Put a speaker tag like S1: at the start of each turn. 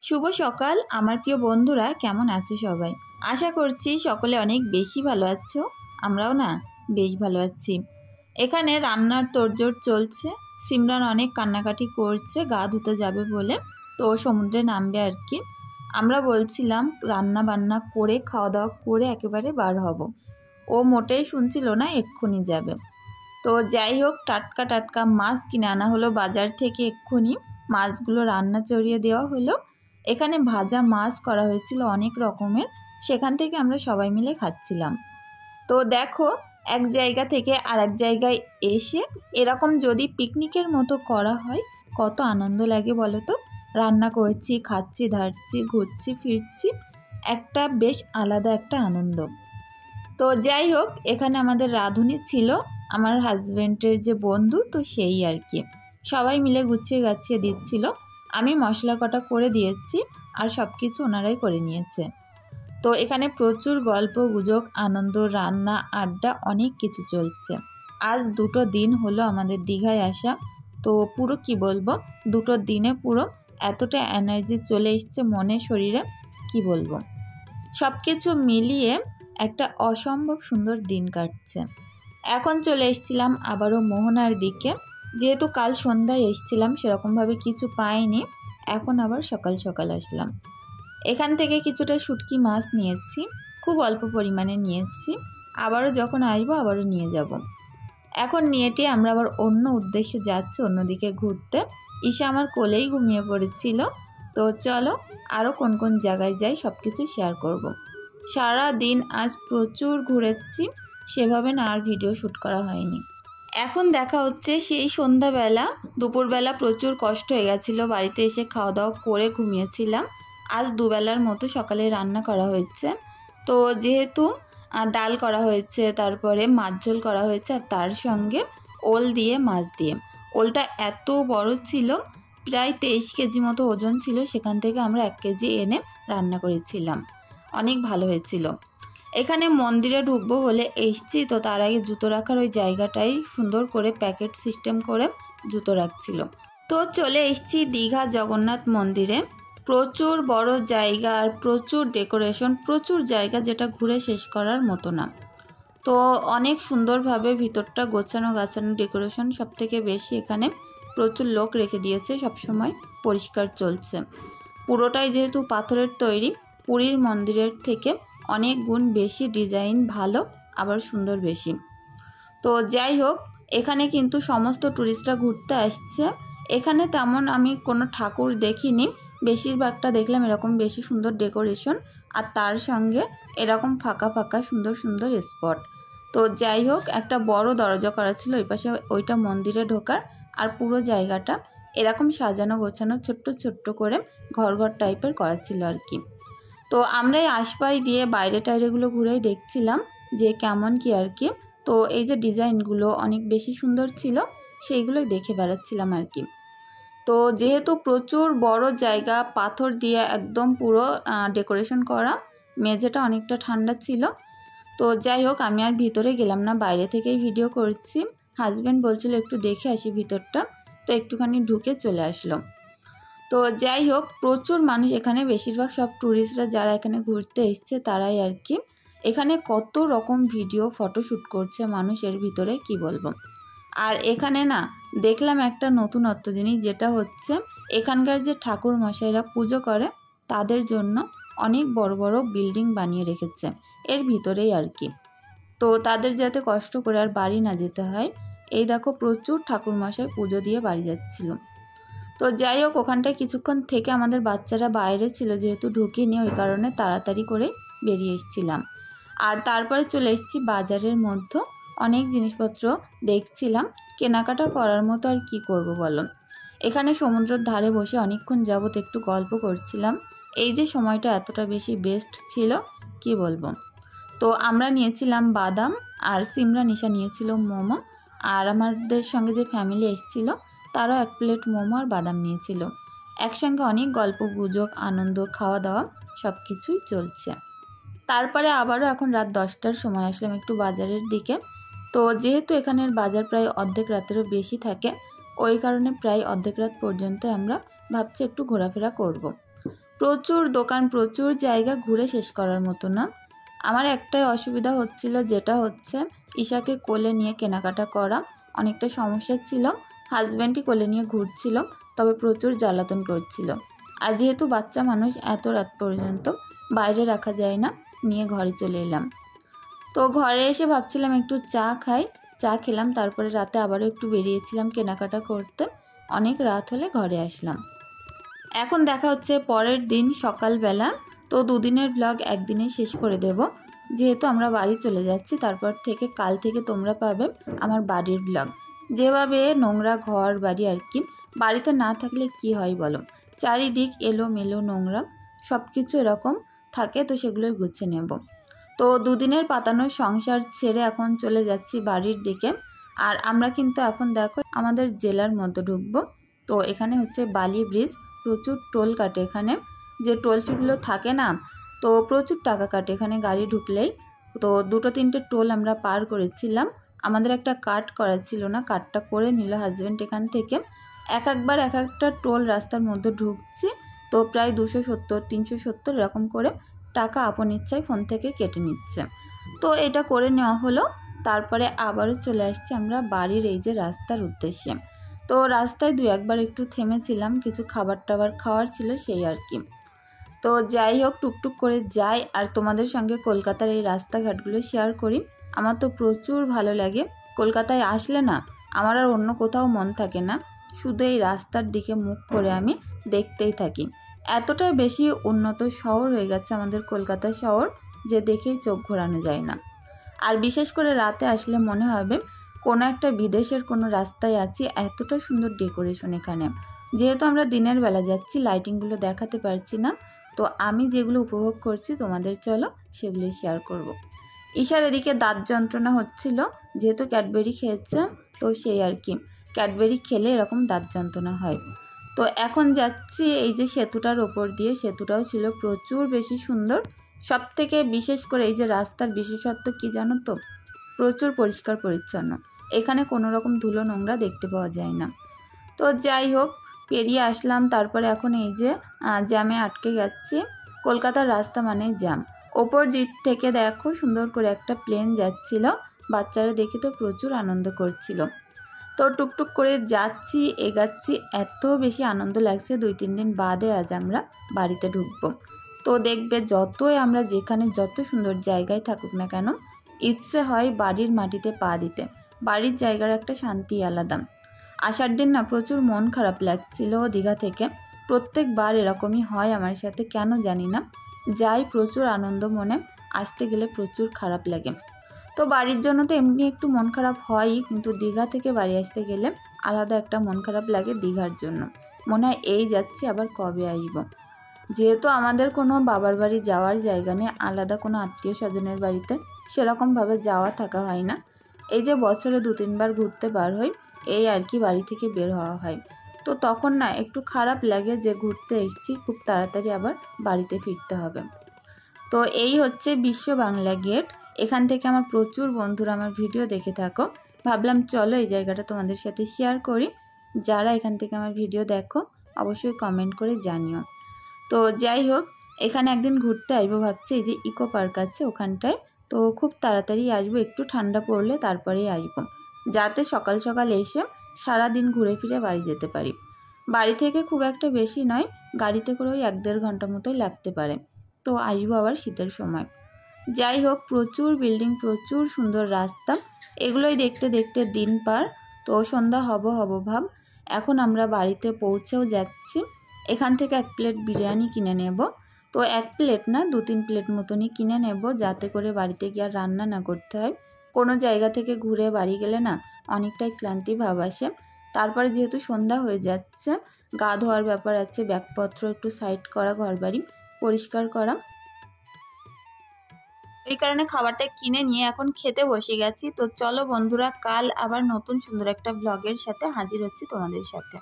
S1: শুভ সকাল আমার প্রিয় বন্ধুরা, কেমন আছো সবাই? আশা করছি সকলে অনেক বেশি ভালো আছো। আমরাও না বেশ ভালো আছি। এখানে রান্নার তোড়জোড় চলছে। সিমরান অনেক কান্নাকাটি করছে গা ধুতে যাবে বলে, তো সমুদ্রে নামবে আর কি। আমরা বলছিলাম রান্না বান্না করে খাওয়া দাওয়া করে একেবারে বার হব। ও মোটেই শুনছিল না, এক্ষুনি যাবে। তো যাই হোক, টাটকা টাটকা মাছ কিনে আনা হলো বাজার থেকে। এক্ষুনি মাছগুলো রান্না চড়িয়ে দেওয়া হলো। এখানে ভাজা মাছ করা হয়েছিল অনেক রকমের, সেখান থেকে আমরা সবাই মিলে খাচ্ছিলাম। তো দেখো, এক জায়গা থেকে আর এক জায়গায় এসে এরকম যদি পিকনিকের মতো করা হয় কত আনন্দ লাগে বলো তো। রান্না করছি, খাচ্ছি, ধারছি, ঘুরছি, ফিরছি, একটা বেশ আলাদা একটা আনন্দ। তো যাই হোক, এখানে আমাদের রাঁধুনি ছিল আমার হাজব্যান্ডের যে বন্ধু, তো সেই আর কি। সবাই মিলে গুছিয়ে গাছিয়ে দিচ্ছিল। আমি মশলা কটা করে দিয়েছি আর সব কিছু ওনারাই করে নিয়েছে। তো এখানে প্রচুর গল্প গুজব, আনন্দ, রান্না, আড্ডা, অনেক কিছু চলছে। আজ 2টো দিন হলো আমাদের দীঘায় আসা। তো পুরো কি বলবো, 2টো দিনে পুরো এতটা এনার্জি চলে এসছে মনে শরীরে, কি বলবো। সব কিছু মিলিয়ে একটা অসম্ভব সুন্দর দিন কাটছে। এখন চলে এসেছিলাম আবারও মোহনার দিকে। যেহেতু কাল সন্ধ্যায় এসেছিলাম, সেরকমভাবে কিছু পাইনি। এখন আবার সকাল সকাল আসলাম। এখান থেকে কিছুটা শুটকি মাছ নিয়েছি, খুব অল্প পরিমাণে নিয়েছি। আবারও যখন আসবো আবারও নিয়ে যাব। এখন নিয়েটি আমরা আবার অন্য উদ্দেশ্যে যাচ্ছি, অন্যদিকে ঘুরতে। ঈশা আমার কোলেই ঘুমিয়ে পড়েছিল। তো চলো আরও কোন কোন জায়গায় যাই সব কিছু শেয়ার করব। সারা দিন আজ প্রচুর ঘুরেছি, সেভাবে না আর ভিডিও শ্যুট করা হয়নি। এখন দেখা হচ্ছে সেই সন্ধ্যাবেলা। দুপুরবেলা প্রচুর কষ্ট হয়ে গেছিলো, বাড়িতে এসে খাওয়া দাওয়া করে ঘুমিয়েছিলাম। আজ দুবেলার মতো সকালে রান্না করা হয়েছে। তো যেহেতু ডাল করা হয়েছে, তারপরে মাছ ঝোল করা হয়েছে, আর তার সঙ্গে ওল দিয়ে মাছ দিয়ে। ওলটা এত বড় ছিল, প্রায় 23 কেজি মতো ওজন ছিল। সেখান থেকে আমরা 1 কেজি এনে রান্না করেছিলাম, অনেক ভালো হয়েছিল। এখানে মন্দিরে ঢুকবো বলে এসছি, তো তার আগে জুতো রাখার ওই জায়গাটাই সুন্দর করে প্যাকেট সিস্টেম করে জুতো রাখছিল। তো চলে এসছি দীঘা জগন্নাথ মন্দিরে। প্রচুর বড় জায়গা আর প্রচুর ডেকোরেশন, প্রচুর জায়গা, যেটা ঘুরে শেষ করার মতো না। তো অনেক সুন্দরভাবে ভিতরটা গোছানো গাছানো, ডেকোরেশন সব থেকে বেশি। এখানে প্রচুর লোক রেখে দিয়েছে, সবসময় পরিষ্কার চলছে। পুরোটাই যেহেতু পাথরের তৈরি, পুরীর মন্দিরের থেকে অনেক গুণ বেশি, ডিজাইন ভালো, আবার সুন্দর বেশি। তো যাই হোক, এখানে কিন্তু সমস্ত টুরিস্টরা ঘুরতে আসছে। এখানে তেমন আমি কোনো ঠাকুর দেখিনি, বেশিরভাগটা দেখলাম এরকম বেশি সুন্দর ডেকোরেশন, আর তার সঙ্গে এরকম ফাঁকা ফাঁকা সুন্দর সুন্দর স্পট। তো যাই হোক, একটা বড় দরজা করা ছিল ওই পাশে, ওইটা মন্দিরে ঢোকার। আর পুরো জায়গাটা এরকম সাজানো গোছানো ছোট্ট ছোট্ট করে ঘর ঘর টাইপের করা ছিল আর কি। তো আমরা এই আশপাশ দিয়ে বাইরে টাইরেগুলো ঘুরেই দেখছিলাম যে কেমন কি আর কি। তো এই যে ডিজাইনগুলো অনেক বেশি সুন্দর ছিল, সেইগুলোই দেখে বেড়াচ্ছিলাম আর কি। তো যেহেতু প্রচুর বড় জায়গা, পাথর দিয়ে একদম পুরো ডেকোরেশন করা, মেঝেটা অনেকটা ঠান্ডা ছিল। তো যাই হোক, আমি আর ভিতরে গেলাম না, বাইরে থেকেই ভিডিও করছি। হাজব্যান্ড বলছিল একটু দেখে আসি ভিতরটা, তো একটুখানি ঢুকে চলে আসলো। তো যাই হোক, প্রচুর মানুষ এখানে, বেশিরভাগ সব ট্যুরিস্টরা যারা এখানে ঘুরতে এসছে তারাই আর কি। এখানে কত রকম ভিডিও ফটো শ্যুট করছে মানুষ এর ভিতরে, কি বলবো। আর এখানে না দেখলাম একটা নতুনত্ব জিনিস, যেটা হচ্ছে এখানকার যে ঠাকুর মশাইরা পুজো করে তাদের জন্য অনেক বড় বড় বিল্ডিং বানিয়ে রেখেছে এর ভিতরেই আর কি। তো তাদের যাতে কষ্ট করে আর বাড়ি না যেতে হয়। এই দেখো, প্রচুর ঠাকুর মশাই পুজো দিয়ে বাড়ি যাচ্ছিল। তো যাই হোক, ওখানটায় কিছুক্ষণ থেকে আমাদের বাচ্চারা বাইরে ছিল, যেহেতু ঢুকিনি, ওই কারণে তাড়াতাড়ি করে বেরিয়ে এসেছিলাম। আর তারপরে চলে এসেছি বাজারের মধ্যে, অনেক জিনিসপত্র দেখছিলাম, কেনাকাটা করার মতো আর কি করব বলো। এখানে সমুদ্রের ধারে বসে অনেকক্ষণ যাবত একটু গল্প করছিলাম। এই যে সময়টা এতটা বেশি বেস্ট ছিল, কি বলবো। তো আমরা নিয়েছিলাম বাদাম, আর সিমরা নিশা নিয়েছিল মোমো, আর আমাদের সঙ্গে যে ফ্যামিলি এসেছিলো তারাও 1 প্লেট মোমো আর বাদাম নিয়েছিল। একসঙ্গে অনেক গল্প গুজব, আনন্দ, খাওয়া দাওয়া সব কিছুই চলছে। তারপরে আবারও এখন রাত 10টার সময় আসলাম একটু বাজারের দিকে। তো যেহেতু এখানের বাজার প্রায় অর্ধেক রাতেরও বেশি থাকে, ওই কারণে প্রায় অর্ধেক রাত পর্যন্ত আমরা ভাবছি একটু ঘোরাফেরা করব। প্রচুর দোকান, প্রচুর জায়গা, ঘুরে শেষ করার মতো না। আমার একটাই অসুবিধা হচ্ছিল, যেটা হচ্ছে ঈশাকে কোলে নিয়ে কেনাকাটা করা অনেকটা সমস্যা ছিল। হাজব্যান্ডই কোলে নিয়ে ঘুরছিল, তবে প্রচুর জ্বালাতন করছিল। আর যেহেতু বাচ্চা মানুষ, এত রাত পর্যন্ত বাইরে রাখা যায় না, নিয়ে ঘরে চলে এলাম। তো ঘরে এসে ভাবছিলাম একটু চা খাই, চা খেলাম, তারপরে রাতে আবারও একটু বেরিয়েছিলাম কেনাকাটা করতে। অনেক রাত হলে ঘরে আসলাম। এখন দেখা হচ্ছে পরের দিন সকালবেলা। তো দুদিনের ব্লগ একদিনে শেষ করে দেব, যেহেতু আমরা বাড়ি চলে যাচ্ছি। তারপর থেকে কাল থেকে তোমরা পাবে আমার বাড়ির ব্লগ। যেভাবে নোংরা ঘর বাড়ি আর কি, বাড়িতে না থাকলে কি হয় বলো, চারিদিক এলোমেলো নোংরা সব কিছু এরকম থাকে, তো সেগুলোই গুছিয়ে নেব। তো দুদিনের পাতানো সংসার ছেড়ে এখন চলে যাচ্ছি বাড়ির দিকে। আর আমরা কিন্তু এখন দেখো আমাদের জেলার মধ্যে ঢুকবো। তো এখানে হচ্ছে বালি ব্রিজ, প্রচুর টোল কাটে এখানে, যে টোল ফিগুলো থাকে না, তো প্রচুর টাকা কাটে এখানে গাড়ি ঢুকলেই। তো 2-3টে টোল আমরা পার করেছিলাম। আমাদের একটা কাট করা ছিল না, কাটটা করে নিল হাজব্যান্ড এখান থেকে। একবার এক একটা টোল রাস্তার মধ্যে ঢুকছি, তো প্রায় 270-370 এরকম করে টাকা আপন ইচ্ছায় ফোন থেকে কেটে নিচ্ছে। তো এটা করে নেওয়া হলো। তারপরে আবারও চলে আসছি আমরা বাড়ির এই যে রাস্তার উদ্দেশ্যে। তো রাস্তায় 2-1বার একটু থেমেছিলাম, কিছু খাবার টাবার খাওয়ার ছিল সেই আর কি। তো যাই হোক, টুকটুক করে যাই আর তোমাদের সঙ্গে কলকাতার এই রাস্তাঘাটগুলো শেয়ার করি। আমার তো প্রচুর ভালো লাগে। কলকাতায় আসলে না আমার আর অন্য কোথাও মন থাকে না, শুধু এই রাস্তার দিকে মুখ করে আমি দেখতেই থাকি। এতটাই বেশি উন্নত শহর হয়ে গেছে আমাদের কলকাতা শহর, যে দেখেই চোখ ঘোরানো যায় না। আর বিশেষ করে রাতে আসলে মনে হবে কোনো একটা বিদেশের কোনো রাস্তায় আছি, এতটা সুন্দর ডেকোরেশন এখানে। যেহেতু আমরা দিনের বেলা যাচ্ছি, লাইটিংগুলো দেখাতে পারছি না, তো আমি যেগুলো উপভোগ করছি তোমাদের চলো সেগুলি শেয়ার করব। ঈশার এদিকে দাঁত যন্ত্রণা হচ্ছিল, যেহেতু ক্যাডবেরি খেয়েছে, তো সেই আর কি, ক্যাডবেরি খেলে এরকম দাঁত যন্ত্রণা হয়। তো এখন যাচ্ছি এই যে সেতুটার ওপর দিয়ে, সেতুটাও ছিল প্রচুর বেশি সুন্দর। সব থেকে বিশেষ করে এই যে রাস্তার বিশেষত্ব কি জানো তো, প্রচুর পরিষ্কার পরিচ্ছন্ন, এখানে কোনো রকম ধুলো নোংরা দেখতে পাওয়া যায় না। তো যাই হোক, পেরিয়ে আসলাম। তারপরে এখন এই যে জ্যামে আটকে যাচ্ছি। কলকাতার রাস্তা মানে জ্যাম। ওপর দিক থেকে দেখো সুন্দর করে একটা প্লেন যাচ্ছিল, বাচ্চারা দেখে তো প্রচুর আনন্দ করছিল। তো টুকটুক করে যাচ্ছি, এগাচ্ছি, এত বেশি আনন্দ লাগছে। 2-3 দিন বাদে আজ আমরা বাড়িতে ঢুকবো। তো দেখবে যতই আমরা যেখানে যত সুন্দর জায়গায় থাকুক না কেন, ইচ্ছে হয় বাড়ির মাটিতে পা দিতে। বাড়ির জায়গার একটা শান্তি আলাদা। আসার দিন না প্রচুর মন খারাপ লাগছিল দীঘা থেকে। প্রত্যেকবার এরকমই হয় আমার সাথে, কেন জানি না। যাই প্রচুর আনন্দ মনে, আসতে গেলে প্রচুর খারাপ লাগে। তো বাড়ির জন্য তো এমনি একটু মন খারাপ হয়ই, কিন্তু দীঘা থেকে বাড়ি আসতে গেলে আলাদা একটা মন খারাপ লাগে দীঘার জন্য। মনে হয় এই যাচ্ছি, আবার কবে আসব। যেহেতু আমাদের কোনো বাবার বাড়ি যাওয়ার জায়গা নেই, আলাদা কোনো আত্মীয় স্বজনের বাড়িতে সেরকমভাবে যাওয়া থাকা হয় না। এই যে বছরে 2-3বার ঘুরতে বার হই, এই আর কি বাড়ি থেকে বের হওয়া হয়। তো তখন না একটু খারাপ লাগে যে ঘুরতে এসেছি, খুব তাড়াতাড়ি আবার বাড়িতে ফিরতে হবে। তো এই হচ্ছে বিশ্ব বাংলা গেট। এখান থেকে আমার প্রচুর বন্ধুরা আমার ভিডিও দেখে থাকো, ভাবলাম চলো এই জায়গাটা তোমাদের সাথে শেয়ার করি। যারা এখান থেকে আমার ভিডিও দেখো অবশ্যই কমেন্ট করে জানিও। তো যাই হোক, এখানে একদিন ঘুরতে আসবো ভাবছি। এই যে ইকো পার্ক আছে ওখানটায়, তো খুব তাড়াতাড়ি আসবো, একটু ঠান্ডা পড়লে তারপরেই আসবো, যাতে সকাল সকাল এসে সারাদিন ঘুরে ফিরে বাড়ি যেতে পারি। বাড়ি থেকে খুব একটা বেশি নয়, গাড়িতে করে ওই 1-1.5 ঘন্টা মতোই লাগতে পারে। তো আসবো আবার শীতের সময়। যাই হোক, প্রচুর বিল্ডিং, প্রচুর সুন্দর রাস্তা, এগুলোই দেখতে দেখতে দিন পার। তো সন্ধ্যা হব ভাব। এখন আমরা বাড়িতে পৌঁছেও যাচ্ছি। এখান থেকে 1 প্লেট বিরিয়ানি কিনে নেব। তো 1 প্লেট না, 2-3 প্লেট মতনই কিনে নেব, যাতে করে বাড়িতে গিয়ে আর রান্না না করতে হয়। কোনো জায়গা থেকে ঘুরে বাড়ি গেলে না অনেকটাই ক্লান্তি ভাব আসে। তারপরে যেহেতু সন্ধ্যা হয়ে যাচ্ছে, গা ধোয়ার ব্যাপার আছে, ব্যাগপত্র একটু সাইড করা, ঘরবাড়ি পরিষ্কার করা, এই কারণে খাবারটা কিনে নিয়ে এখন খেতে বসে গেছি। তো চলো বন্ধুরা, কাল আবার নতুন সুন্দর একটা ব্লগের সাথে হাজির হচ্ছি তোমাদের সাথে।